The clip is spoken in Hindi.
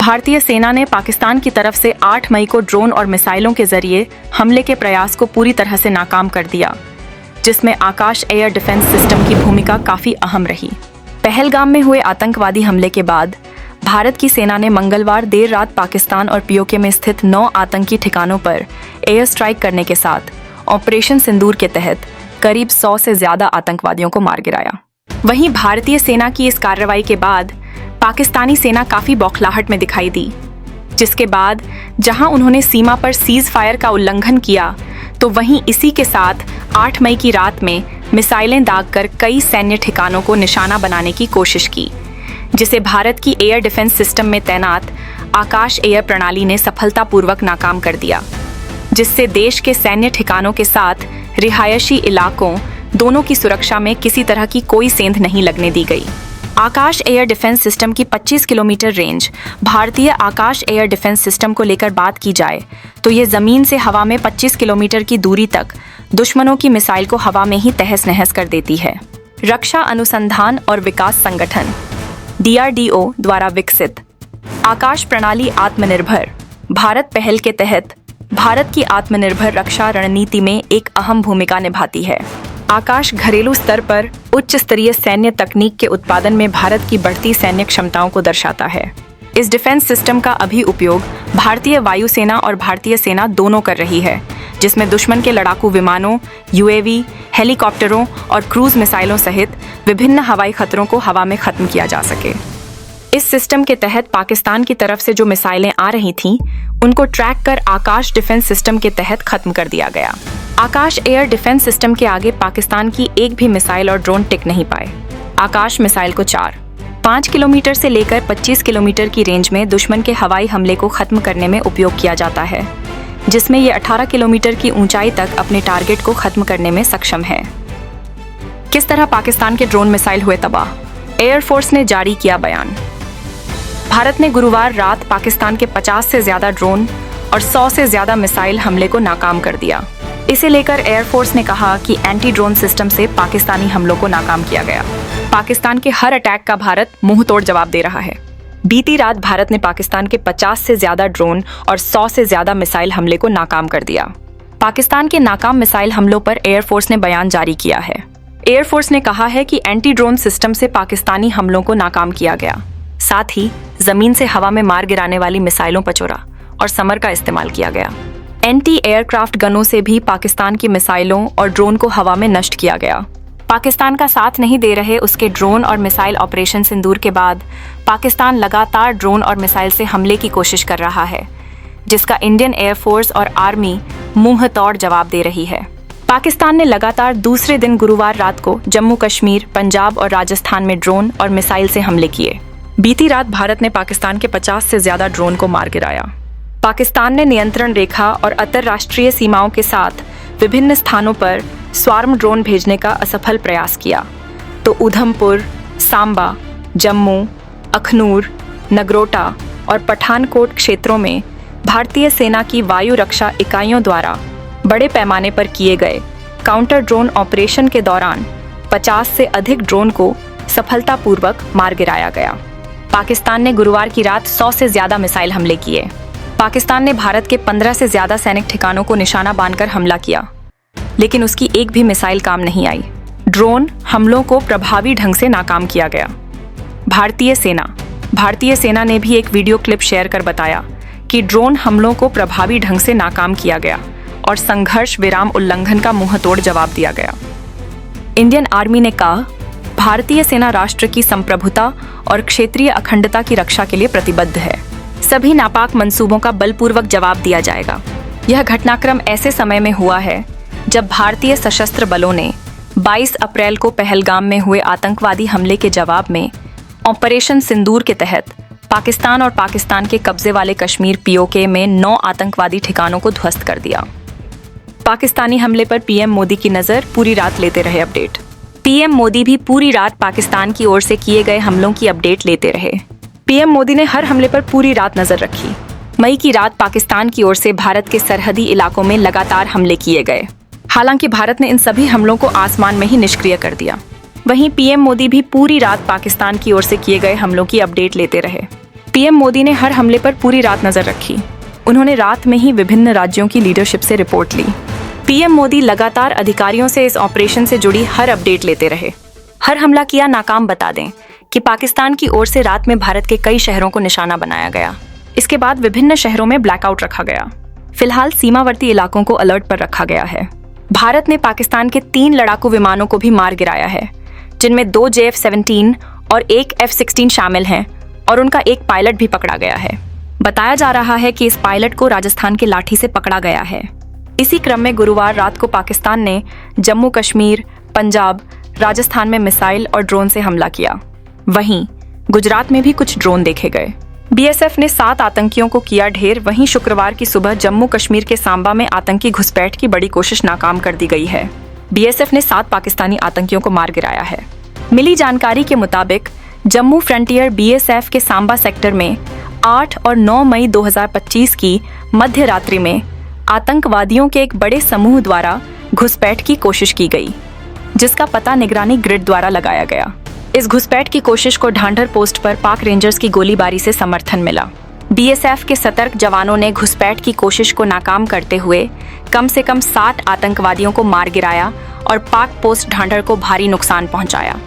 भारतीय सेना ने पाकिस्तान की तरफ से 8 मई को ड्रोन और मिसाइलों के जरिए हमले के प्रयास को पूरी तरह से नाकाम कर दिया, जिसमें आकाश एयर डिफेंस सिस्टम की भूमिका काफी अहम रही। पहलगाम में हुए आतंकवादी हमले के बाद भारत की सेना ने मंगलवार देर रात पाकिस्तान और पीओके में स्थित 9 आतंकी ठिकानों पर एयर स्ट्राइक करने के साथ ऑपरेशन सिंदूर के तहत करीब 100 से ज्यादा आतंकवादियों को मार गिराया। वहीं भारतीय सेना की इस कार्रवाई के बाद पाकिस्तानी सेना काफी बौखलाहट में दिखाई दी, जिसके बाद जहां उन्होंने सीमा पर सीज फायर का उल्लंघन किया, तो वहीं इसी के साथ 8 मई की रात में मिसाइलें दागकर कई सैन्य ठिकानों को निशाना बनाने की कोशिश की, जिसे भारत की एयर डिफेंस सिस्टम में तैनात आकाश एयर प्रणाली ने सफलतापूर्वक नाकाम कर दिया, जिससे देश के सैन्य ठिकानों के साथ रिहायशी इलाकों दोनों की सुरक्षा में किसी तरह की कोई सेंध नहीं लगने दी गई। आकाश एयर डिफेंस सिस्टम की 25 किलोमीटर रेंज भारतीय आकाश एयर डिफेंस सिस्टम को लेकर बात की जाए तो ये जमीन से हवा में 25 किलोमीटर की दूरी तक दुश्मनों की मिसाइल को हवा में ही तहस नहस कर देती है। रक्षा अनुसंधान और विकास संगठन DRDO द्वारा विकसित आकाश प्रणाली आत्मनिर्भर भारत पहल के तहत भारत की आत्मनिर्भर रक्षा रणनीति में एक अहम भूमिका निभाती है। आकाश घरेलू स्तर पर उच्च स्तरीय सैन्य तकनीक के उत्पादन में भारत की बढ़ती सैन्य क्षमताओं को दर्शाता है। इस डिफेंस सिस्टम का अभी उपयोग भारतीय वायुसेना और भारतीय सेना दोनों कर रही है, जिसमें दुश्मन के लड़ाकू विमानों, UAV, हेलीकॉप्टरों और क्रूज मिसाइलों सहित विभिन्न हवाई खतरों को हवा में खत्म किया जा सके। इस सिस्टम के तहत पाकिस्तान की तरफ से जो मिसाइलें आ रही थीं, उनको ट्रैक कर आकाश डिफेंस सिस्टम के तहत खत्म कर दिया गया। आकाश एयर डिफेंस सिस्टम के आगे पाकिस्तान की एक भी मिसाइल और ड्रोन टिक नहीं पाए। आकाश मिसाइल को 5 किलोमीटर से लेकर 25 किलोमीटर की रेंज में दुश्मन के हवाई हमले को खत्म करने में उपयोग किया जाता है, जिसमें ये 18 किलोमीटर की ऊंचाई तक अपने टारगेट को खत्म करने में सक्षम है। किस तरह पाकिस्तान के ड्रोन मिसाइल हुए तबाह? एयरफोर्स ने जारी किया बयान। भारत ने गुरुवार रात पाकिस्तान के 50 से ज्यादा ड्रोन और 100 से ज्यादा मिसाइल हमले को नाकाम कर दिया। इसे लेकर एयरफोर्स ने कहा कि एंटी ड्रोन सिस्टम से पाकिस्तानी हमलों को नाकाम किया गया। पाकिस्तान के हर अटैक का भारत मुंह तोड़ जवाब दे रहा है। बीती रात भारत ने पाकिस्तान के 50 से ज्यादा ड्रोन और 100 से ज्यादा मिसाइल हमले को नाकाम कर दिया। पाकिस्तान के नाकाम मिसाइल हमलों पर एयरफोर्स ने बयान जारी किया है। एयरफोर्स ने कहा है कि एंटी ड्रोन सिस्टम से पाकिस्तानी हमलों को नाकाम किया गया। साथ ही जमीन से हवा में मार गिराने वाली मिसाइलों, पचोरा और समर का इस्तेमाल किया गया। एंटी एयरक्राफ्ट गनों से भी पाकिस्तान की मिसाइलों और ड्रोन को हवा में नष्ट किया गया। पाकिस्तान का साथ नहीं दे रहे उसके ड्रोन और मिसाइल ऑपरेशन सिंदूर के बाद पाकिस्तान लगातार ड्रोन और मिसाइल से हमले की कोशिश कर रहा है, जिसका इंडियन एयरफोर्स और आर्मी मुंह तोड़ जवाब दे रही है। पाकिस्तान ने लगातार दूसरे दिन गुरुवार रात को जम्मू कश्मीर, पंजाब और राजस्थान में ड्रोन और मिसाइल से हमले किए। बीती रात भारत ने पाकिस्तान के 50 से ज्यादा ड्रोन को मार गिराया। पाकिस्तान ने नियंत्रण रेखा और अंतर्राष्ट्रीय सीमाओं के साथ विभिन्न स्थानों पर स्वार्म ड्रोन भेजने का असफल प्रयास किया, तो उधमपुर, सांबा, जम्मू, अखनूर, नगरोटा और पठानकोट क्षेत्रों में भारतीय सेना की वायु रक्षा इकाइयों द्वारा बड़े पैमाने पर किए गए काउंटर ड्रोन ऑपरेशन के दौरान 50 से अधिक ड्रोन को सफलतापूर्वक मार गिराया गया। पाकिस्तान ने गुरुवार की रात 100 से ज्यादा मिसाइल हमले किए। पाकिस्तान ने भारत के 15 से ज्यादा सैनिक ठिकानों को निशाना बांधकर हमला किया, लेकिन उसकी एक भी मिसाइल काम नहीं आई। ड्रोन हमलों को प्रभावी ढंग से नाकाम किया गया। भारतीय सेना ने भी एक वीडियो क्लिप शेयर कर बताया कि ड्रोन हमलों को प्रभावी ढंग से नाकाम किया गया और संघर्ष विराम उल्लंघन का मुंह तोड़ जवाब दिया गया। इंडियन आर्मी ने कहा, भारतीय सेना राष्ट्र की संप्रभुता और क्षेत्रीय अखंडता की रक्षा के लिए प्रतिबद्ध है। सभी नापाक मंसूबों का बलपूर्वक जवाब दिया जाएगा। यह घटनाक्रम ऐसे समय में हुआ है जब भारतीय सशस्त्र बलों ने 22 अप्रैल को पहलगाम में हुए आतंकवादी हमले के जवाब में ऑपरेशन सिंदूर के तहत पाकिस्तान और पाकिस्तान के कब्जे वाले कश्मीर POK में 9 आतंकवादी ठिकानों को ध्वस्त कर दिया। पाकिस्तानी हमले पर PM मोदी की नज़र पूरी रात लेते रहे अपडेट। PM मोदी भी पूरी रात पाकिस्तान की ओर से किए गए हमलों की अपडेट लेते रहे। PM मोदी ने हर हमले पर पूरी रात नजर रखी। मई की रात पाकिस्तान की ओर से भारत के सरहदी इलाकों में लगातार हमले किए गए। हालांकि भारत ने इन सभी हमलों को आसमान में ही निष्क्रिय कर दिया। वहीं PM मोदी भी पूरी रात पाकिस्तान की ओर से किए गए हमलों की अपडेट लेते रहे। पीएम मोदी ने हर हमले पर पूरी रात नजर रखी। उन्होंने रात में ही विभिन्न राज्यों की लीडरशिप से रिपोर्ट ली। पीएम मोदी लगातार अधिकारियों से इस ऑपरेशन से जुड़ी हर अपडेट लेते रहे। हर हमला किया नाकाम बता दें कि पाकिस्तान की ओर से रात में भारत के कई शहरों को निशाना बनाया गया। इसके बाद विभिन्न शहरों में ब्लैकआउट रखा गया। फिलहाल सीमावर्ती इलाकों को अलर्ट पर रखा गया है। भारत ने पाकिस्तान के 3 लड़ाकू विमानों को भी मार गिराया है, जिनमें 2 JF-17 और 1 F-16 शामिल हैं और उनका एक पायलट भी पकड़ा गया है। बताया जा रहा है कि इस पायलट को राजस्थान के लाठी से पकड़ा गया है। इसी क्रम में गुरुवार रात को पाकिस्तान ने जम्मू कश्मीर, पंजाब, राजस्थान में मिसाइल और ड्रोन से हमला किया। वहीं गुजरात में भी कुछ ड्रोन देखे गए। बीएसएफ ने 7 आतंकियों को किया ढेर। वहीं शुक्रवार की सुबह जम्मू कश्मीर के सांबा में आतंकी घुसपैठ की बड़ी कोशिश नाकाम कर दी गई है। बीएसएफ ने 7 पाकिस्तानी आतंकियों को मार गिराया है। मिली जानकारी के मुताबिक जम्मू फ्रंटियर बीएसएफ के सांबा सेक्टर में 8 और 9 मई 2025 की मध्य रात्रि में आतंकवादियों के एक बड़े समूह द्वारा घुसपैठ की कोशिश की गई, जिसका पता निगरानी ग्रिड द्वारा लगाया गया। इस घुसपैठ की कोशिश को ढांढर पोस्ट पर पाक रेंजर्स की गोलीबारी से समर्थन मिला। बीएसएफ के सतर्क जवानों ने घुसपैठ की कोशिश को नाकाम करते हुए कम से कम 60 आतंकवादियों को मार गिराया और पाक पोस्ट ढांढर को भारी नुकसान पहुंचाया।